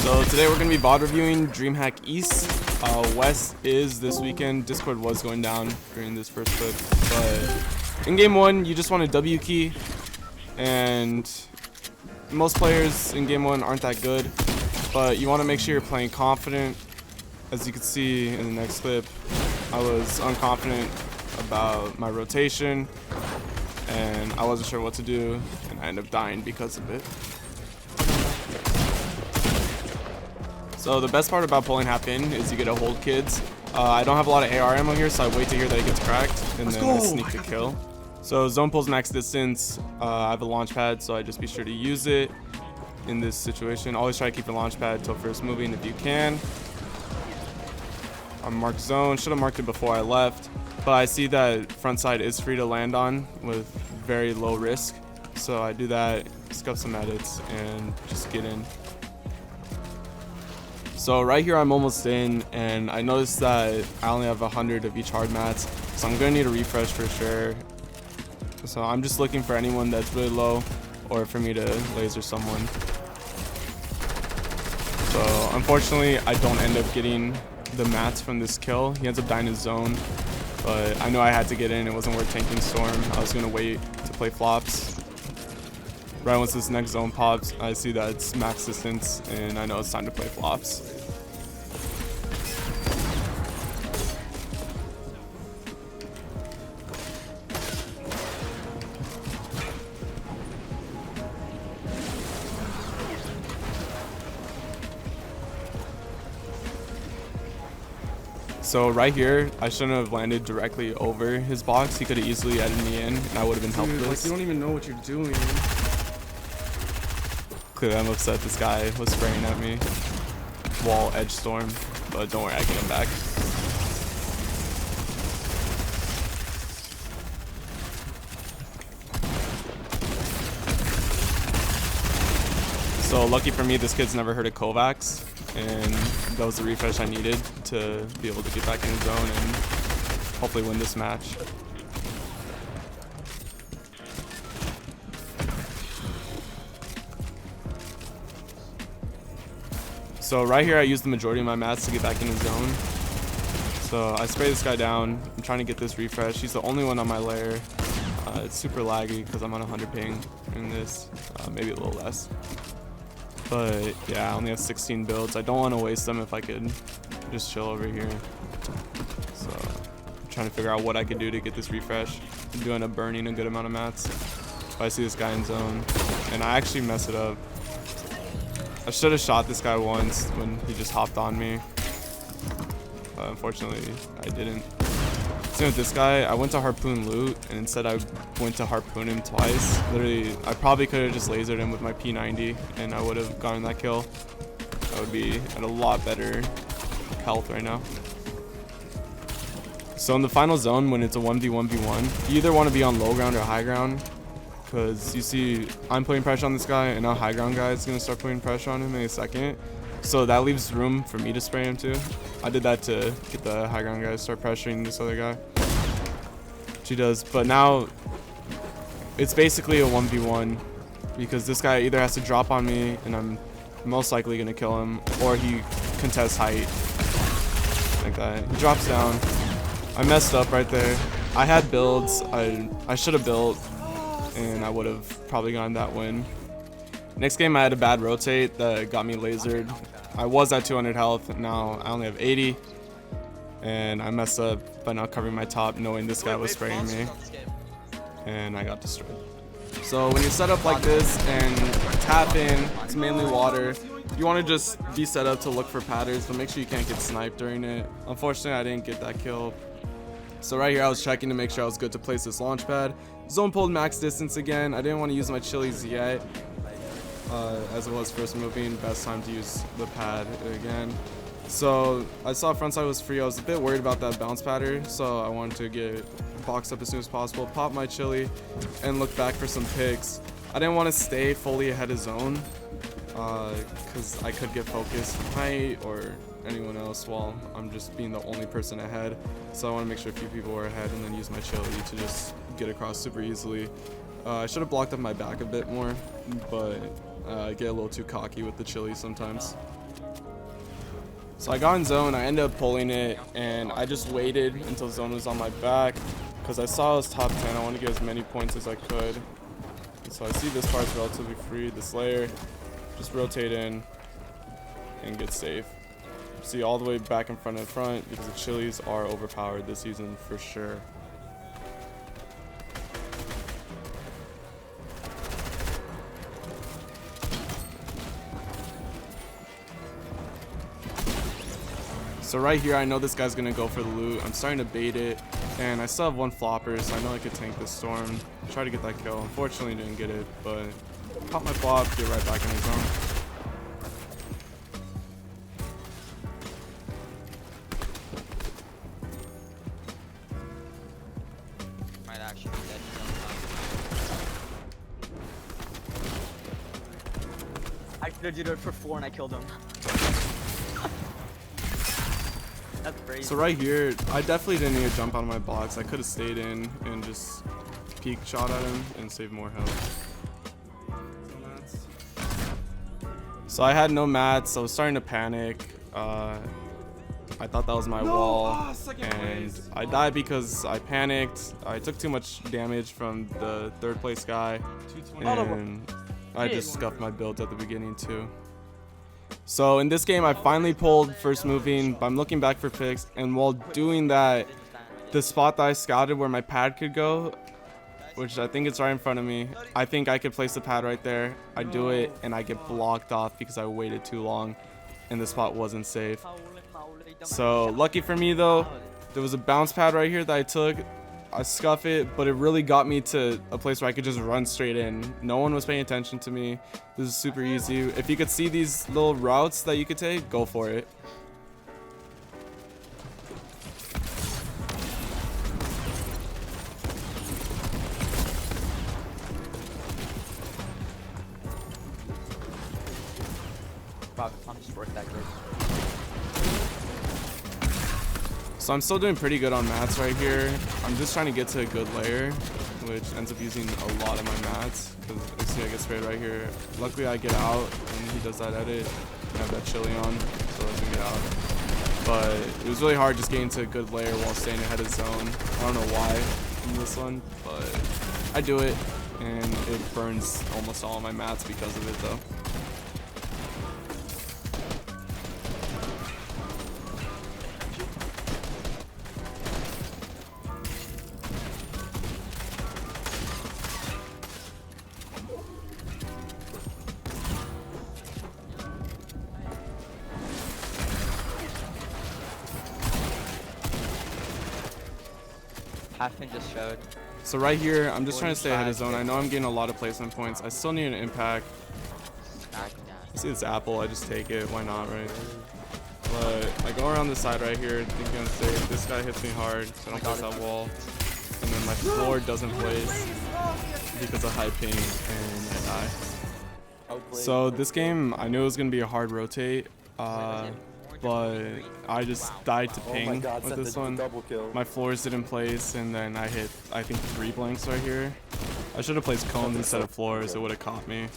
So today we're going to be VOD reviewing Dreamhack East. West is this weekend. Discord was going down during this first clip, but in game one you just want a W key, and most players in game one aren't that good, but you want to make sure you're playing confident. As you can see in the next clip, I was unconfident about my rotation and I wasn't sure what to do, and I ended up dying because of it. So the best part about pulling half in is you get to hold kids. I don't have a lot of AR ammo here, so I wait to hear that it gets cracked, and then I sneak the kill. So zone pulls max distance. I have a launch pad, so I just be sure to use it in this situation. Always try to keep the launch pad till first moving if you can. I marked zone. Should have marked it before I left, but I see that front side is free to land on with very low risk. So I do that, scuff some edits, and just get in. So right here I'm almost in, and I noticed that I only have 100 of each hard mats, so I'm gonna need a refresh for sure. So I'm just looking for anyone that's really low, or for me to laser someone. So unfortunately I don't end up getting the mats from this kill. He ends up dying in zone, but I know I had to get in. It wasn't worth tanking storm. I was gonna wait to play flops. Right once this next zone pops, I see that it's max distance, and I know it's time to play flops. So right here, I shouldn't have landed directly over his box. He could have easily edited me in, and I would have been helpless. Like, you don't even know what you're doing. Clearly, I'm upset this guy was spraying at me. Wall edge storm, but don't worry, I can get him back. So lucky for me, this kid's never heard of Kovacs, and that was the refresh I needed to be able to get back in the zone and hopefully win this match. So right here I used the majority of my mats to get back in the zone. So I spray this guy down. I'm trying to get this refresh. He's the only one on my layer. It's super laggy because I'm on 100 ping in this, maybe a little less. But yeah, I only have 16 builds. I don't want to waste them if I could just chill over here. So I'm trying to figure out what I could do to get this refresh. I'm doing a burning a good amount of mats. If I see this guy in zone, and I actually mess it up. I should have shot this guy once when he just hopped on me. But unfortunately, I didn't. Same with this guy. I went to harpoon loot, and instead I went to harpoon him twice. Literally, I probably could have just lasered him with my P90, and I would have gotten that kill. I would be at a lot better health right now. So in the final zone, when it's a 1v1v1, you either want to be on low ground or high ground. Because you see, I'm putting pressure on this guy, and now high ground guy is going to start putting pressure on him in a second. So that leaves room for me to spray him too. I did that to get the high ground guy to start pressuring this other guy. She does, but now it's basically a 1v1 because this guy either has to drop on me, and I'm most likely going to kill him, or he contests height like that. He drops down. I messed up right there. I had builds. I should have built, and I would have probably gotten that win. Next game I had a bad rotate that got me lasered. I was at 200 health, now I only have 80, and I messed up by not covering my top knowing this guy was spraying me, and I got destroyed. So when you're set up like this and tap in, it's mainly water. You want to just be set up to look for patterns, but make sure you can't get sniped during it. Unfortunately, I didn't get that kill. So right here I was checking to make sure I was good to place this launch pad. Zone pulled max distance again. I didn't want to use my chilies yet. As it was first moving, best time to use the pad again. So I saw frontside was free. I was a bit worried about that bounce pattern, so I wanted to get boxed up as soon as possible, pop my chili, and look back for some picks. I didn't want to stay fully ahead of zone because I could get focused from height or anyone else while I'm just being the only person ahead. So I want to make sure a few people were ahead and then use my chili to just get across super easily. I should have blocked up my back a bit more, but I get a little too cocky with the chili sometimes. So I got in zone, I ended up pulling it, and I just waited until zone was on my back because I saw I was top 10. I wanted to get as many points as I could. And so I see this part's relatively free. This layer, just rotate in and get safe. See all the way back in front because the chilies are overpowered this season for sure. So right here, I know this guy's gonna go for the loot. I'm starting to bait it, and I still have one flopper, so I know I could tank this storm. Try to get that kill. Unfortunately, didn't get it, but pop my flop, get right back in the zone. Might actually be dead. I should have did it for 4 and I killed him. That's crazy. So right here, I definitely didn't need to jump out of my box. I could have stayed in and just peek shot at him and save more health. So I had no mats. I was starting to panic. I thought that was my wall, and I died because I panicked. I took too much damage from the 3rd place guy, and I just scuffed my build at the beginning too. So in this game, I finally pulled first moving, but I'm looking back for picks, and while doing that, the spot that I scouted where my pad could go, which I think it's right in front of me, I think I could place the pad right there. I do it, and I get blocked off because I waited too long, and the spot wasn't safe. So lucky for me though, there was a bounce pad right here that I took. I scuff it, but it really got me to a place where I could just run straight in. No one was paying attention to me. This is super easy. If you could see these little routes that you could take, go for it. I'm just worth that good. So I'm still doing pretty good on mats right here. I'm just trying to get to a good layer, which ends up using a lot of my mats because you see I get sprayed right here. Luckily I get out and he does that edit. I have that chili on, so I can get out. But it was really hard just getting to a good layer while staying ahead of zone. I don't know why in this one, but I do it, and it burns almost all of my mats because of it though. Halfin just showed. So right here, I'm just trying to stay ahead of zone. I know I'm getting a lot of placement points. I still need an impact. See this apple, I just take it. Why not, right? But I go around the side right here, thinking I'm safe. This guy hits me hard, so I don't place that wall. And then my floor doesn't place because of high ping, and I die. So this game, I knew it was going to be a hard rotate. But I just died to ping with this one. My floors didn't place, and then I hit, I think, 3 blanks right here. I should have placed cones instead of floors. It would have caught me.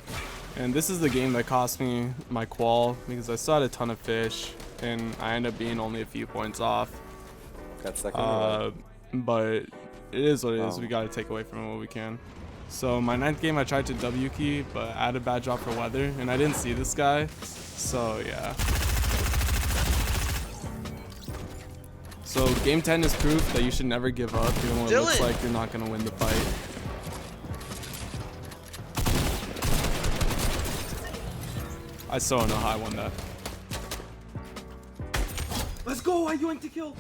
And this is the game that cost me my qual because I still had a ton of fish, and I ended up being only a few points off. But it is what it is. We got to take away from it what we can. So my 9th game, I tried to W key, but I had a bad drop for weather, and I didn't see this guy. So yeah. So game 10 is proof that you should never give up, even when it looks like you're not going to win the fight. I still don't know how I won that. Let's go, I yoinked a kill.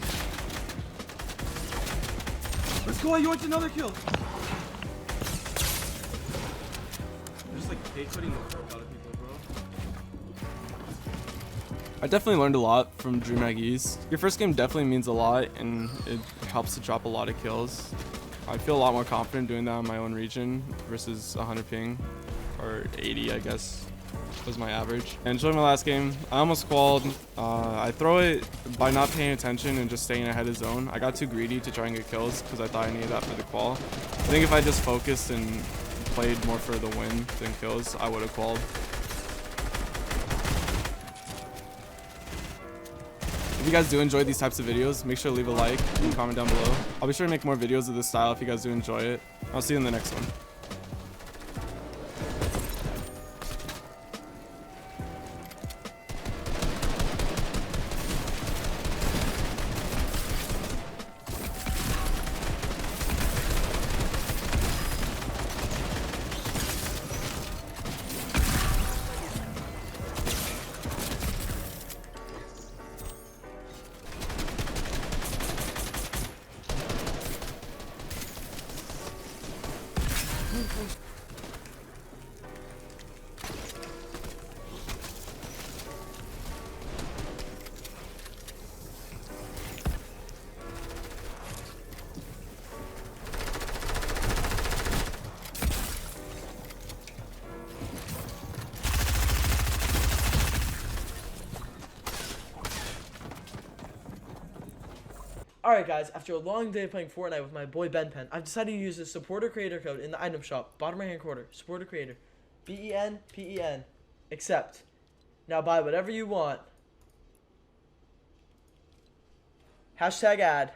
Let's go, I yoinked another kill. Just like putting the fuck out of people, bro. I definitely learned a lot from Dreamhack East. Your first game definitely means a lot, and it helps to drop a lot of kills. I feel a lot more confident doing that in my own region versus 100 ping, or 80 I guess was my average. And enjoyed my last game. I almost qualled. I throw it by not paying attention and just staying ahead of zone. I got too greedy to try and get kills because I thought I needed that for the qual. I think if I just focused and played more for the win than kills, I would have qualled. If you guys do enjoy these types of videos, make sure to leave a like and comment down below. I'll be sure to make more videos of this style if you guys do enjoy it. I'll see you in the next one. Alright guys, after a long day of playing Fortnite with my boy Ben Pen, I've decided to use the supporter creator code in the item shop, bottom right hand corner, supporter creator, BEN, accept. Now buy whatever you want. Hashtag ad.